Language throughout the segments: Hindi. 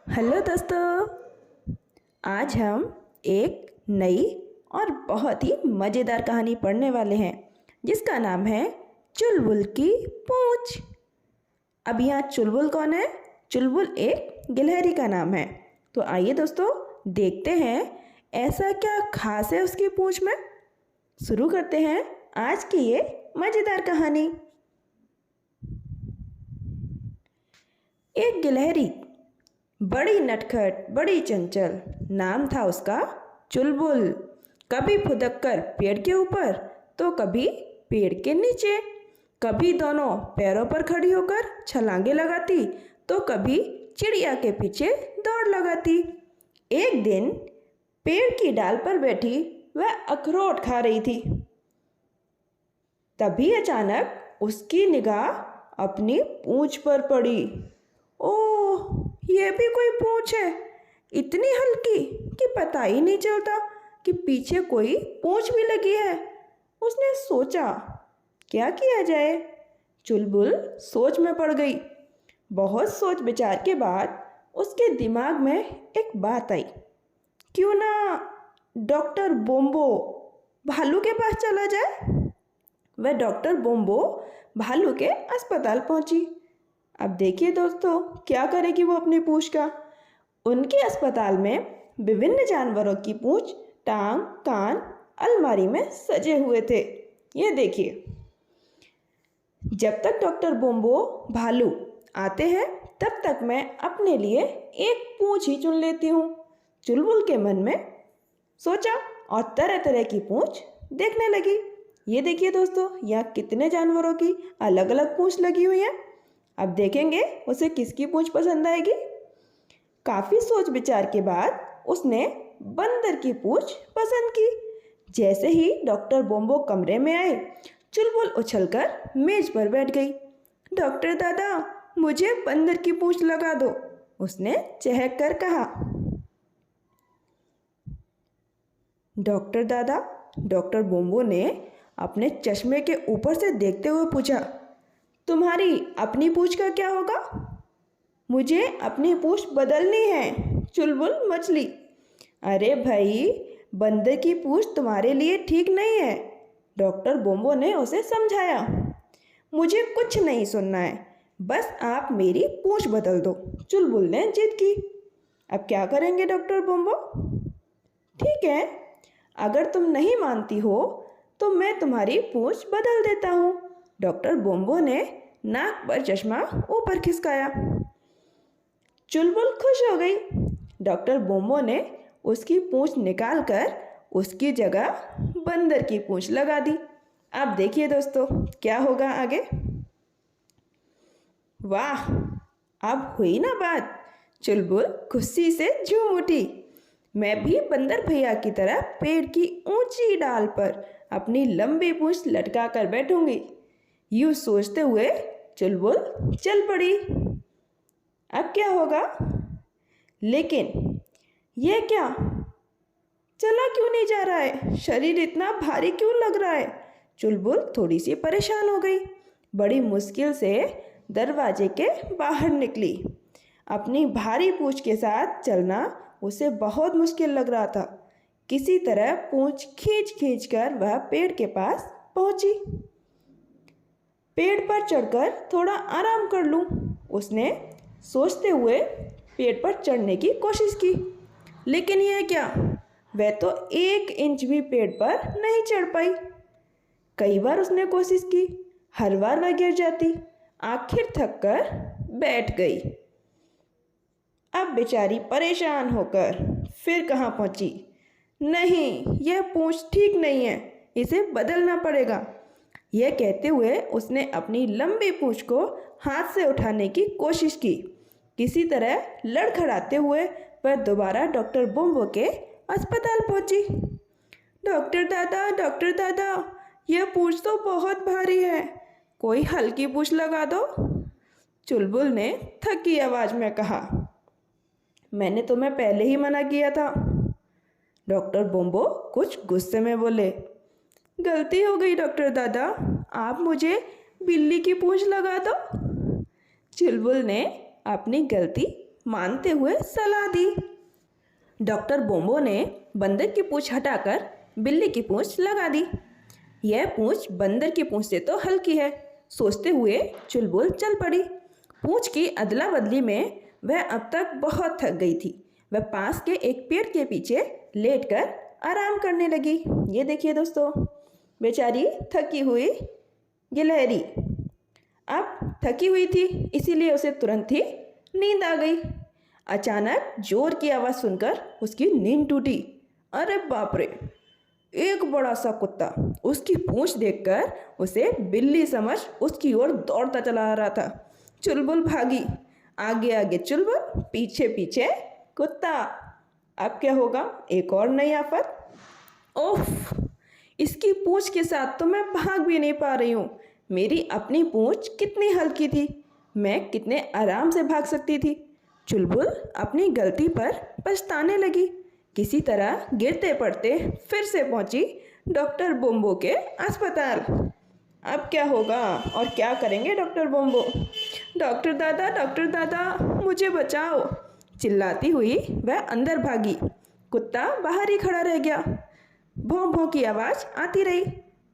हेलो दोस्तों। आज हम एक नई और बहुत ही मज़ेदार कहानी पढ़ने वाले हैं जिसका नाम है चुलबुल की पूंछ। अब यहाँ चुलबुल कौन है? चुलबुल एक गिलहरी का नाम है। तो आइए दोस्तों देखते हैं ऐसा क्या खास है उसकी पूंछ में। शुरू करते हैं आज की ये मज़ेदार कहानी। एक गिलहरी बड़ी नटखट, बड़ी चंचल, नाम था उसका चुलबुल। कभी फुदक कर पेड़ के ऊपर तो कभी पेड़ के नीचे, कभी दोनों पैरों पर खड़ी होकर छलांगे लगाती तो कभी चिड़िया के पीछे दौड़ लगाती। एक दिन पेड़ की डाल पर बैठी वह अखरोट खा रही थी। तभी अचानक उसकी निगाह अपनी पूंछ पर पड़ी। ओह, ये भी कोई पूंछ है, इतनी हल्की कि पता ही नहीं चलता कि पीछे कोई पूंछ भी लगी है। उसने सोचा, क्या किया जाए? चुलबुल सोच में पड़ गई। बहुत सोच विचार के बाद उसके दिमाग में एक बात आई। क्यों ना डॉक्टर बोम्बो भालू के पास चला जाए। वह डॉक्टर बोम्बो भालू के अस्पताल पहुंची। अब देखिए दोस्तों क्या करेगी वो अपनी पूंछ का। उनके अस्पताल में विभिन्न जानवरों की पूंछ, टांग, कान अलमारी में सजे हुए थे। ये देखिए। जब तक डॉक्टर बोम्बो भालू आते हैं तब तक मैं अपने लिए एक पूंछ ही चुन लेती हूँ। चुलबुल के मन में सोचा और तरह तरह की पूंछ देखने लगी। ये देखिए दोस्तों, यहाँ कितने जानवरों की अलग अलग पूंछ लगी हुई है। अब देखेंगे उसे किसकी पूंछ पसंद आएगी। काफ़ी सोच विचार के बाद उसने बंदर की पूंछ पसंद की। जैसे ही डॉक्टर बोम्बो कमरे में आए, चुलबुल उछलकर मेज पर बैठ गई। डॉक्टर दादा, मुझे बंदर की पूंछ लगा दो, उसने चहक कर कहा। डॉक्टर दादा, डॉक्टर बोम्बो ने अपने चश्मे के ऊपर से देखते हुए पूछा, तुम्हारी अपनी पूंछ का क्या होगा? मुझे अपनी पूंछ बदलनी है, चुलबुल मचली। अरे भाई, बंदर की पूंछ तुम्हारे लिए ठीक नहीं है, डॉक्टर बोम्बो ने उसे समझाया। मुझे कुछ नहीं सुनना है, बस आप मेरी पूंछ बदल दो, चुलबुल ने जिद की। अब क्या करेंगे डॉक्टर बोम्बो? ठीक है, अगर तुम नहीं मानती हो तो मैं तुम्हारी पूंछ बदल देता हूँ। डॉक्टर बोम्बो ने नाक पर चश्मा ऊपर खिसकाया। चुलबुल खुश हो गई। डॉक्टर बोम्बो ने उसकी पूंछ निकालकर उसकी जगह बंदर की पूंछ लगा दी। अब देखिए दोस्तों क्या होगा आगे। वाह, अब हुई ना बात। चुलबुल खुशी से झूम उठी। मैं भी बंदर भैया की तरह पेड़ की ऊंची डाल पर अपनी लंबी पूंछ लटका कर बैठूंगी। यूं सोचते हुए चुलबुल चल पड़ी। अब क्या होगा? लेकिन यह क्या, चला क्यों नहीं जा रहा है? शरीर इतना भारी क्यों लग रहा है? चुलबुल थोड़ी सी परेशान हो गई। बड़ी मुश्किल से दरवाजे के बाहर निकली। अपनी भारी पूंछ के साथ चलना उसे बहुत मुश्किल लग रहा था। किसी तरह पूंछ खींच खींच कर वह पेड़ के पास पहुंची। पेड़ पर चढ़कर थोड़ा आराम कर लूं, उसने सोचते हुए पेड़ पर चढ़ने की कोशिश की। लेकिन यह क्या, वह तो 1 इंच भी पेड़ पर नहीं चढ़ पाई। कई बार उसने कोशिश की, हर बार वह गिर जाती। आखिर थक कर बैठ गई। अब बेचारी परेशान होकर फिर कहाँ पहुंची। नहीं, यह पूंछ ठीक नहीं है, इसे बदलना पड़ेगा। यह कहते हुए उसने अपनी लंबी पूंछ को हाथ से उठाने की कोशिश की। किसी तरह लड़खड़ाते हुए वह दोबारा डॉक्टर बोम्बो के अस्पताल पहुंची। डॉक्टर दादा, यह पूंछ तो बहुत भारी है, कोई हल्की पूंछ लगा दो, चुलबुल ने थकी आवाज में कहा। मैंने तुम्हें पहले ही मना किया था, डॉक्टर बोम्बो कुछ गुस्से में बोले। गलती हो गई डॉक्टर दादा, आप मुझे बिल्ली की पूंछ लगा दो, चुलबुल ने अपनी गलती मानते हुए सलाह दी। डॉक्टर बोम्बो ने बंदर की पूंछ हटाकर बिल्ली की पूंछ लगा दी। यह पूंछ बंदर की पूंछ से तो हल्की है, सोचते हुए चुलबुल चल पड़ी। पूंछ की अदला बदली में वह अब तक बहुत थक गई थी। वह पास के एक पेड़ के पीछे लेटकर आराम करने लगी। ये देखिए दोस्तों, बेचारी थकी हुई गिलहरी अब थकी हुई थी, इसीलिए उसे तुरंत ही नींद आ गई। अचानक जोर की आवाज़ सुनकर उसकी नींद टूटी। अरे बाप रे! एक बड़ा सा कुत्ता उसकी पूंछ देखकर उसे बिल्ली समझ उसकी ओर दौड़ता चला आ रहा था। चुलबुल भागी, आगे आगे चुलबुल, पीछे पीछे कुत्ता। अब क्या होगा? एक और नई आफत। ओफ! इसकी पूंछ के साथ तो मैं भाग भी नहीं पा रही हूँ। मेरी अपनी पूंछ कितनी हल्की थी, मैं कितने आराम से भाग सकती थी। चुलबुल अपनी गलती पर पछताने लगी। किसी तरह गिरते पड़ते फिर से पहुंची डॉक्टर बोम्बो के अस्पताल। अब क्या होगा और क्या करेंगे डॉक्टर बोम्बो? डॉक्टर दादा मुझे बचाओ! चिल्लाती हुई वह अंदर भागी। कुत्ता बाहर ही खड़ा रह गया। भौं भौं की आवाज़ आती रही।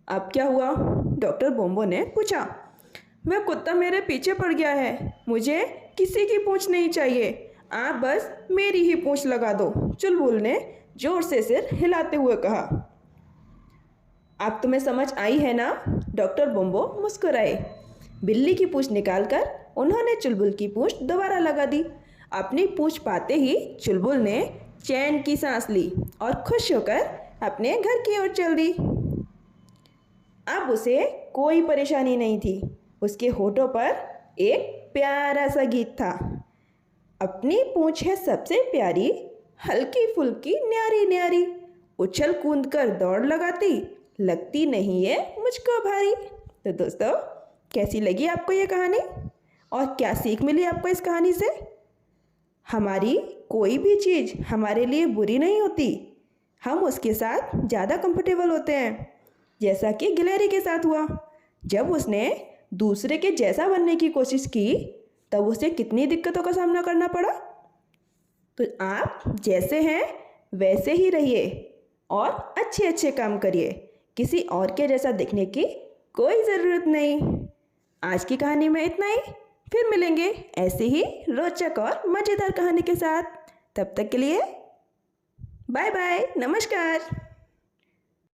अब क्या हुआ? डॉक्टर बोम्बो ने पूछा। वह कुत्ता मेरे पीछे पड़ गया है, मुझे किसी की पूंछ नहीं चाहिए, आप बस मेरी ही पूंछ लगा दो, चुलबुल ने जोर से सिर हिलाते हुए कहा। अब तुम्हें समझ आई है ना? डॉक्टर बोम्बो मुस्कुराए। बिल्ली की पूंछ निकालकर उन्होंने चुलबुल की पूंछ दोबारा लगा दी। अपनी पूंछ पाते ही चुलबुल ने चैन की सांस ली और खुश होकर अपने घर की ओर चल दी। अब उसे कोई परेशानी नहीं थी। उसके होठों पर एक प्यारा सा गीत था। अपनी पूंछ है सबसे प्यारी, हल्की फुल्की न्यारी न्यारी, उछल कूद कर दौड़ लगाती, लगती नहीं है मुझको भारी। तो दोस्तों, कैसी लगी आपको ये कहानी और क्या सीख मिली आपको इस कहानी से? हमारी कोई भी चीज़ हमारे लिए बुरी नहीं होती, हम उसके साथ ज़्यादा कंफर्टेबल होते हैं। जैसा कि गिलहरी के साथ हुआ, जब उसने दूसरे के जैसा बनने की कोशिश की तब उसे कितनी दिक्कतों का सामना करना पड़ा। तो आप जैसे हैं वैसे ही रहिए और अच्छे अच्छे काम करिए, किसी और के जैसा दिखने की कोई ज़रूरत नहीं। आज की कहानी में इतना ही, फिर मिलेंगे ऐसे ही रोचक और मज़ेदार कहानी के साथ। तब तक के लिए बाय बाय, नमस्कार।